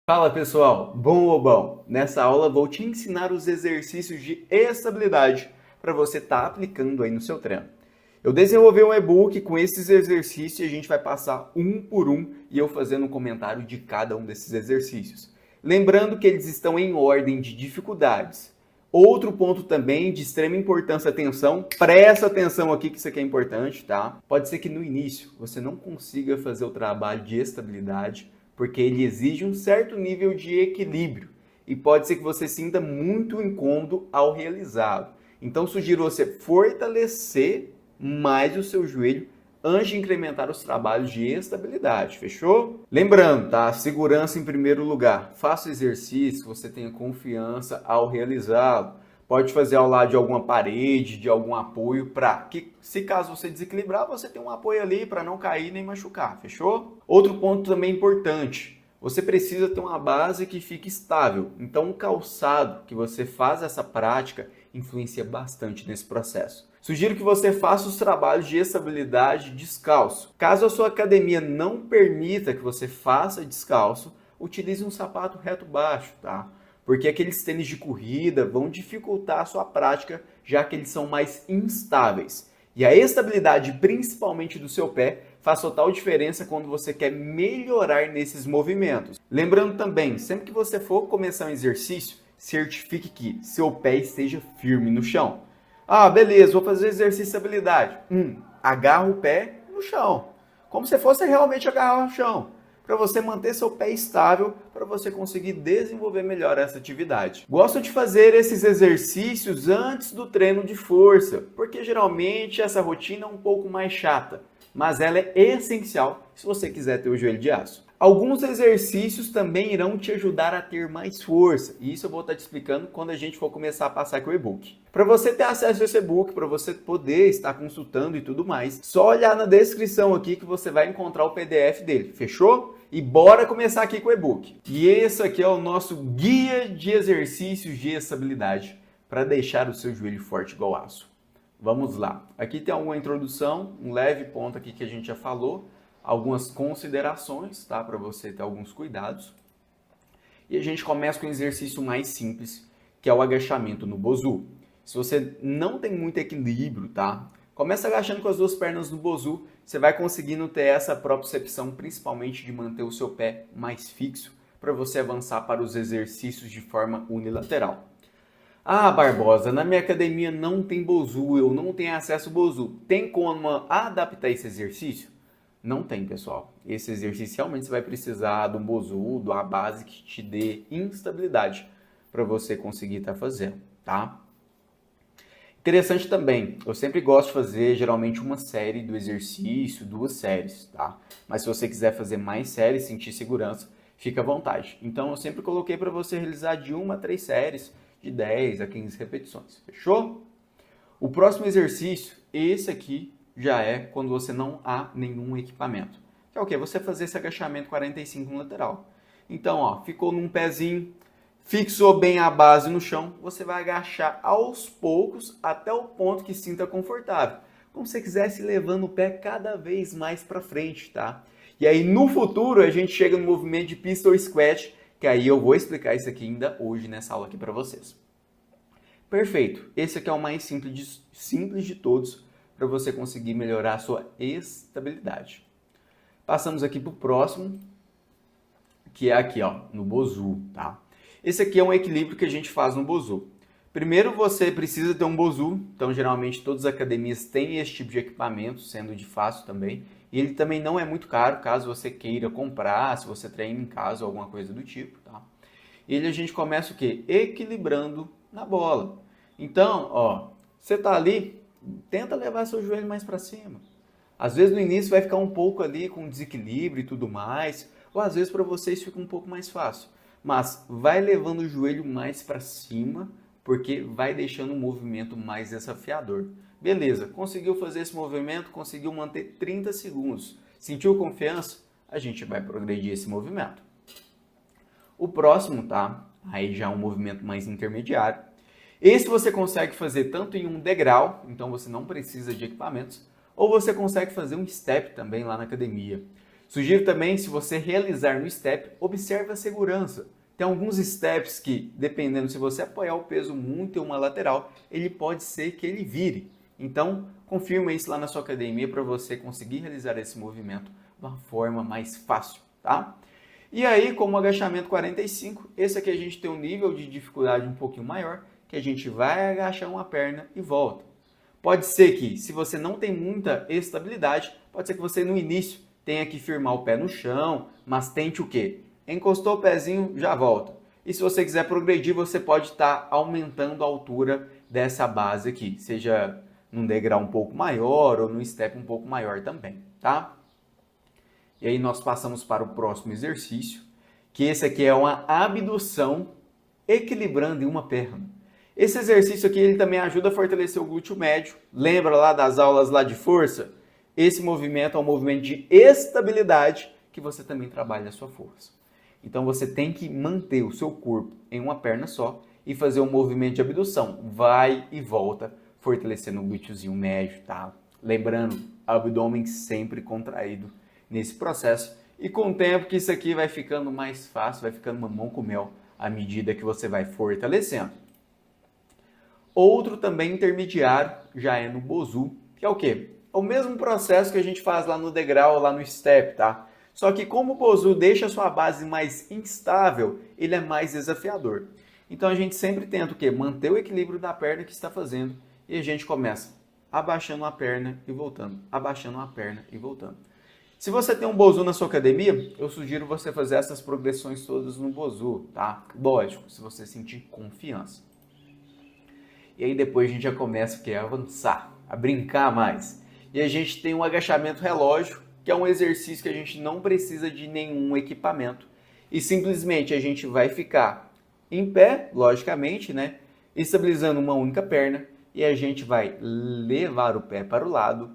Fala pessoal, bom ou bom? Nessa aula vou te ensinar os exercícios de estabilidade para você estar aplicando aí no seu treino. Eu desenvolvi um e-book com esses exercícios e a gente vai passar um por um e eu fazendo um comentário de cada um desses exercícios. Lembrando que eles estão em ordem de dificuldades. Outro ponto também de extrema importância, atenção, presta atenção aqui que isso aqui é importante, tá? Pode ser que no início você não consiga fazer o trabalho de estabilidade, porque ele exige um certo nível de equilíbrio e pode ser que você sinta muito incômodo ao realizá-lo. Então sugiro você fortalecer mais o seu joelho antes de incrementar os trabalhos de estabilidade, fechou? Lembrando, tá? Segurança em primeiro lugar. Faça o exercício, você tenha confiança ao realizá-lo. Pode fazer ao lado de alguma parede, de algum apoio, para que, se caso você desequilibrar, você tem um apoio ali para não cair nem machucar, fechou? Outro ponto também importante, você precisa ter uma base que fique estável. Então, o calçado que você faz essa prática influencia bastante nesse processo. Sugiro que você faça os trabalhos de estabilidade descalço. Caso a sua academia não permita que você faça descalço, utilize um sapato reto baixo, tá? Porque aqueles tênis de corrida vão dificultar a sua prática, já que eles são mais instáveis. E a estabilidade, principalmente do seu pé, faz total diferença quando você quer melhorar nesses movimentos. Lembrando também, sempre que você for começar um exercício, certifique que seu pé esteja firme no chão. Ah, beleza, vou fazer exercício de estabilidade. Agarra o pé no chão, como se fosse realmente agarrar o chão, para você manter seu pé estável, para você conseguir desenvolver melhor essa atividade. Gosto de fazer esses exercícios antes do treino de força, porque geralmente essa rotina é um pouco mais chata, mas ela é essencial se você quiser ter o joelho de aço. Alguns exercícios também irão te ajudar a ter mais força, e isso eu vou estar te explicando quando a gente for começar a passar aqui o e-book. Para você ter acesso a esse e-book, para você poder estar consultando e tudo mais, só olhar na descrição aqui que você vai encontrar o PDF dele, fechou? E bora começar aqui com o e-book. E esse aqui é o nosso guia de exercícios de estabilidade para deixar o seu joelho forte igual aço. Vamos lá. Aqui tem alguma introdução, um leve ponto aqui que a gente já falou, algumas considerações, tá? Para você ter alguns cuidados. E a gente começa com um exercício mais simples, que é o agachamento no bozu. Se você não tem muito equilíbrio, tá? Começa agachando com as duas pernas no bozu, você vai conseguindo ter essa propriocepção, principalmente de manter o seu pé mais fixo, para você avançar para os exercícios de forma unilateral. Ah, Barbosa, na minha academia não tem bozu, eu não tenho acesso ao bozu. Tem como adaptar esse exercício? Não tem, pessoal. Esse exercício realmente você vai precisar de um bozu, de uma base que te dê instabilidade para você conseguir estar fazendo, tá? Interessante também, eu sempre gosto de fazer geralmente uma série do exercício, 2 séries, tá? Mas se você quiser fazer mais séries, sentir segurança, fica à vontade. Então eu sempre coloquei para você realizar de 1 a 3 séries, de 10 a 15 repetições, fechou? O próximo exercício, esse aqui, já é quando você não há nenhum equipamento. Que é o quê? Você fazer esse agachamento 45 no lateral. Então, ó, ficou num pezinho, fixou bem a base no chão, você vai agachar aos poucos até o ponto que sinta confortável. Como se você quisesse levando o pé cada vez mais para frente, tá? E aí no futuro a gente chega no movimento de pistol squat, que aí eu vou explicar isso aqui ainda hoje nessa aula aqui para vocês. Perfeito, esse aqui é o mais simples de todos para você conseguir melhorar a sua estabilidade. Passamos aqui para o próximo, que é aqui, ó, no bozu, tá? Esse aqui é um equilíbrio que a gente faz no bozu. Primeiro você precisa ter um bozu, então geralmente todas as academias têm esse tipo de equipamento, sendo de fácil também. E ele também não é muito caro, caso você queira comprar, se você treina em casa ou alguma coisa do tipo, tá? Ele a gente começa o quê? Equilibrando na bola. Então, ó, você tá ali, tenta levar seu joelho mais para cima. Às vezes no início vai ficar um pouco ali com desequilíbrio e tudo mais, ou às vezes para vocês fica um pouco mais fácil. Mas vai levando o joelho mais para cima, porque vai deixando o movimento mais desafiador. Beleza, conseguiu fazer esse movimento, conseguiu manter 30 segundos. Sentiu confiança? A gente vai progredir esse movimento. O próximo, tá? Aí já é um movimento mais intermediário. Esse você consegue fazer tanto em um degrau, então você não precisa de equipamentos, ou você consegue fazer um step também lá na academia. Sugiro também, se você realizar no step, observe a segurança. Tem alguns steps que, dependendo se você apoiar o peso muito em uma lateral, ele pode ser que ele vire. Então, confirma isso lá na sua academia para você conseguir realizar esse movimento de uma forma mais fácil, tá? E aí, como agachamento 45, esse aqui a gente tem um nível de dificuldade um pouquinho maior, que a gente vai agachar uma perna e volta. Pode ser que, se você não tem muita estabilidade, pode ser que você no início tenha que firmar o pé no chão, mas tente o quê? Encostou o pezinho, já volta. E se você quiser progredir, você pode estar aumentando a altura dessa base aqui, seja num degrau um pouco maior ou num step um pouco maior também, tá? E aí nós passamos para o próximo exercício, que esse aqui é uma abdução equilibrando em uma perna. Esse exercício aqui ele também ajuda a fortalecer o glúteo médio. Lembra lá das aulas lá de força? Esse movimento é um movimento de estabilidade que você também trabalha a sua força. Então você tem que manter o seu corpo em uma perna só e fazer um movimento de abdução. Vai e volta, fortalecendo o glúteozinho médio, tá? Lembrando, abdômen sempre contraído nesse processo. E com o tempo que isso aqui vai ficando mais fácil, vai ficando mamão com mel à medida que você vai fortalecendo. Outro também intermediário já é no Bosu, que é o quê? É o mesmo processo que a gente faz lá no degrau, lá no step, tá? Só que como o Bosu deixa a sua base mais instável, ele é mais desafiador. Então a gente sempre tenta o quê? Manter o equilíbrio da perna que está fazendo e a gente começa abaixando a perna e voltando, abaixando a perna e voltando. Se você tem um Bosu na sua academia, eu sugiro você fazer essas progressões todas no Bosu, tá? Lógico, se você sentir confiança. E aí depois a gente já começa a avançar, a brincar mais. E a gente tem um agachamento relógio, que é um exercício que a gente não precisa de nenhum equipamento. E simplesmente a gente vai ficar em pé, logicamente, né? Estabilizando uma única perna. E a gente vai levar o pé para o lado,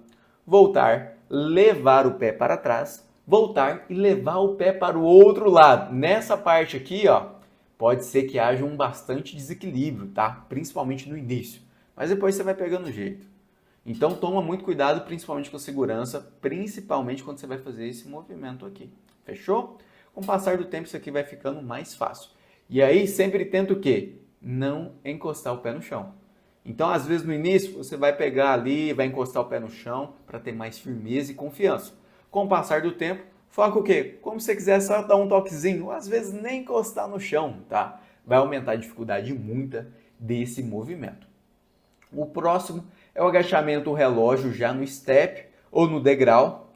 voltar, levar o pé para trás, voltar e levar o pé para o outro lado. Nessa parte aqui, ó, pode ser que haja um bastante desequilíbrio, tá? Principalmente no início. Mas depois você vai pegando o jeito. Então toma muito cuidado, principalmente com a segurança, principalmente quando você vai fazer esse movimento aqui. Fechou? Com o passar do tempo isso aqui vai ficando mais fácil. E aí sempre tenta o quê? Não encostar o pé no chão. Então às vezes no início você vai pegar ali, vai encostar o pé no chão para ter mais firmeza e confiança. Com o passar do tempo, foca o quê? Como se você quiser só dar um toquezinho, ou às vezes nem encostar no chão, tá? Vai aumentar a dificuldade muita desse movimento. O próximo é o agachamento relógio já no step ou no degrau.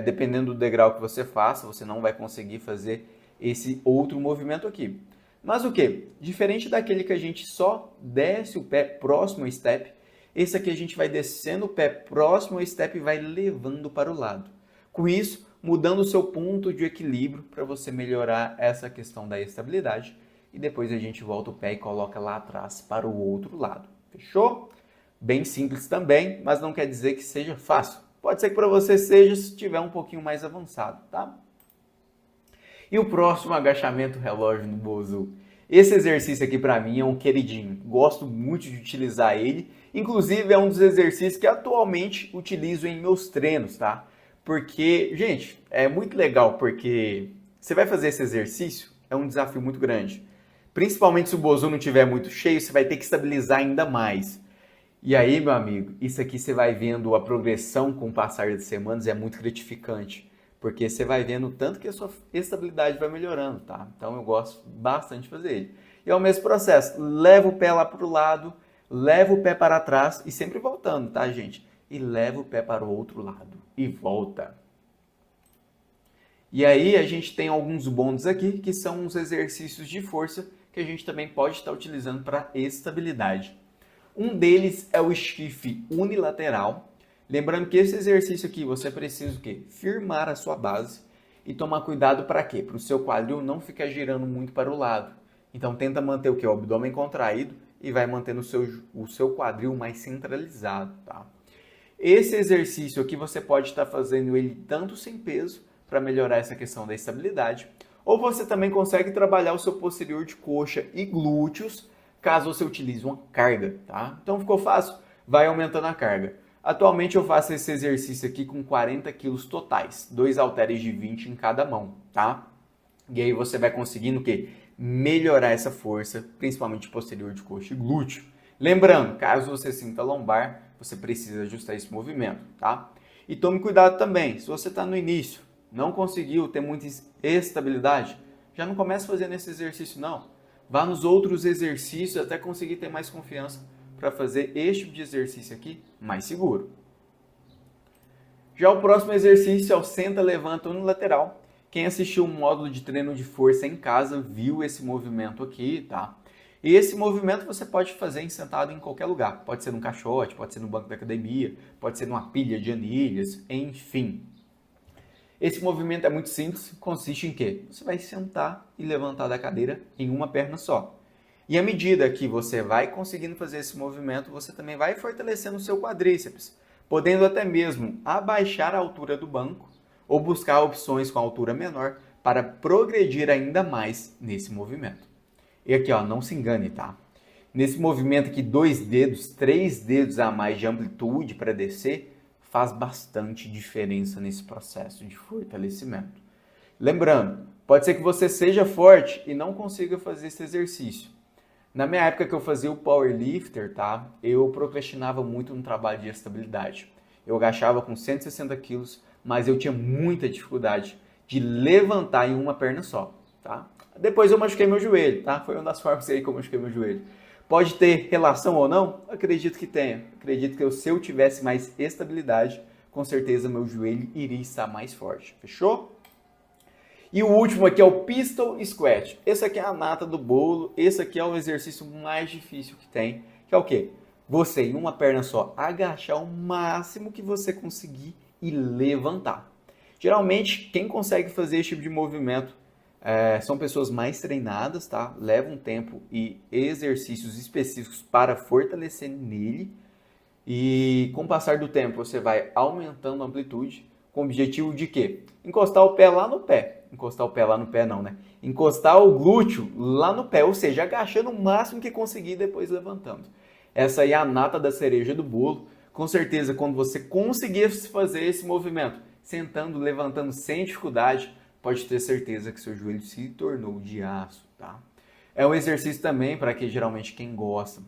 Dependendo do degrau que você faça, você não vai conseguir fazer esse outro movimento aqui. Mas o que? Diferente daquele que a gente só desce o pé próximo ao step, esse aqui a gente vai descendo o pé próximo ao step e vai levando para o lado. Com isso, mudando o seu ponto de equilíbrio para você melhorar essa questão da estabilidade. E depois a gente volta o pé e coloca lá atrás para o outro lado. Fechou? Bem simples também, mas não quer dizer que seja fácil. Pode ser que para você seja se estiver um pouquinho mais avançado, tá? E o próximo agachamento relógio no Bosu. Esse exercício aqui para mim é um queridinho. Gosto muito de utilizar ele. Inclusive é um dos exercícios que atualmente utilizo em meus treinos, tá? Porque, gente, é muito legal porque você vai fazer esse exercício, é um desafio muito grande. Principalmente se o Bosu não estiver muito cheio, você vai ter que estabilizar ainda mais. E aí, meu amigo, isso aqui você vai vendo a progressão com o passar das semanas, é muito gratificante. Porque você vai vendo o tanto que a sua estabilidade vai melhorando, tá? Então eu gosto bastante de fazer ele. E é o mesmo processo, leva o pé lá para o lado, leva o pé para trás e sempre voltando, tá, gente? E leva o pé para o outro lado e volta. E aí a gente tem alguns bônus aqui, que são os exercícios de força que a gente também pode estar utilizando para estabilidade. Um deles é o stiff unilateral. Lembrando que esse exercício aqui você precisa o quê? Firmar a sua base e tomar cuidado para quê? Para o seu quadril não ficar girando muito para o lado. Então tenta manter o quê? O abdômen contraído e vai mantendo o seu quadril mais centralizado, tá? Esse exercício aqui você pode estar fazendo ele tanto sem peso para melhorar essa questão da estabilidade, ou você também consegue trabalhar o seu posterior de coxa e glúteos caso você utilize uma carga, tá? Então ficou fácil? Vai aumentando a carga. Atualmente eu faço esse exercício aqui com 40 quilos totais, 2 halteres de 20 em cada mão, tá? E aí você vai conseguindo o quê? Melhorar essa força, principalmente posterior de coxa e glúteo. Lembrando, caso você sinta lombar, você precisa ajustar esse movimento, tá? E tome cuidado também, se você está no início, não conseguiu ter muita estabilidade, já não comece fazendo esse exercício não. Vá nos outros exercícios até conseguir ter mais confiança para fazer este tipo de exercício aqui mais seguro. Já o próximo exercício é o senta, levanta unilateral. Quem assistiu um módulo de treino de força em casa viu esse movimento aqui, tá? E esse movimento você pode fazer sentado em qualquer lugar. Pode ser num caixote, pode ser no banco da academia, pode ser numa pilha de anilhas, enfim. Esse movimento é muito simples, consiste em quê? Você vai sentar e levantar da cadeira em uma perna só. E à medida que você vai conseguindo fazer esse movimento, você também vai fortalecendo o seu quadríceps, podendo até mesmo abaixar a altura do banco ou buscar opções com altura menor para progredir ainda mais nesse movimento. E aqui, ó, não se engane, tá? Nesse movimento aqui, 2 dedos, 3 dedos a mais de amplitude para descer, faz bastante diferença nesse processo de fortalecimento. Lembrando, pode ser que você seja forte e não consiga fazer esse exercício. Na minha época que eu fazia o powerlifter, tá? Eu procrastinava muito no trabalho de estabilidade. Eu agachava com 160 quilos, mas eu tinha muita dificuldade de levantar em uma perna só, tá? Depois eu machuquei meu joelho, tá? Foi uma das formas aí que eu machuquei meu joelho. Pode ter relação ou não? Acredito que tenha. Acredito que se eu tivesse mais estabilidade, com certeza meu joelho iria estar mais forte. Fechou? E o último aqui é o Pistol Squat. Esse aqui é a nata do bolo. Esse aqui é o exercício mais difícil que tem. Que é o quê? Você, em uma perna só, agachar o máximo que você conseguir e levantar. Geralmente, quem consegue fazer esse tipo de movimento são pessoas mais treinadas, tá? Leva um tempo e exercícios específicos para fortalecer nele. E com o passar do tempo, você vai aumentando a amplitude com o objetivo de quê? Encostar o pé lá no pé. Encostar o pé lá no pé não, né? Encostar o glúteo lá no pé, ou seja, agachando o máximo que conseguir e depois levantando. Essa aí é a nata da cereja do bolo. Com certeza, quando você conseguir fazer esse movimento, sentando, levantando sem dificuldade, pode ter certeza que seu joelho se tornou de aço, tá? É um exercício também para que geralmente quem gosta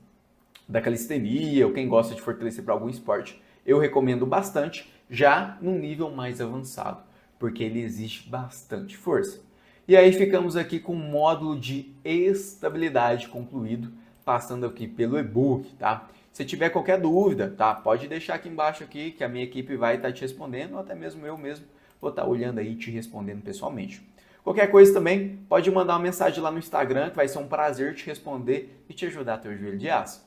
da calistenia ou quem gosta de fortalecer para algum esporte, eu recomendo bastante, já num nível mais avançado, porque ele exige bastante força. E aí ficamos aqui com o módulo de estabilidade concluído, passando aqui pelo e-book, tá? Se tiver qualquer dúvida, tá? Pode deixar aqui embaixo aqui que a minha equipe vai estar te respondendo, ou até mesmo eu mesmo vou estar olhando aí e te respondendo pessoalmente. Qualquer coisa também, pode mandar uma mensagem lá no Instagram, que vai ser um prazer te responder e te ajudar a ter o joelho de aço.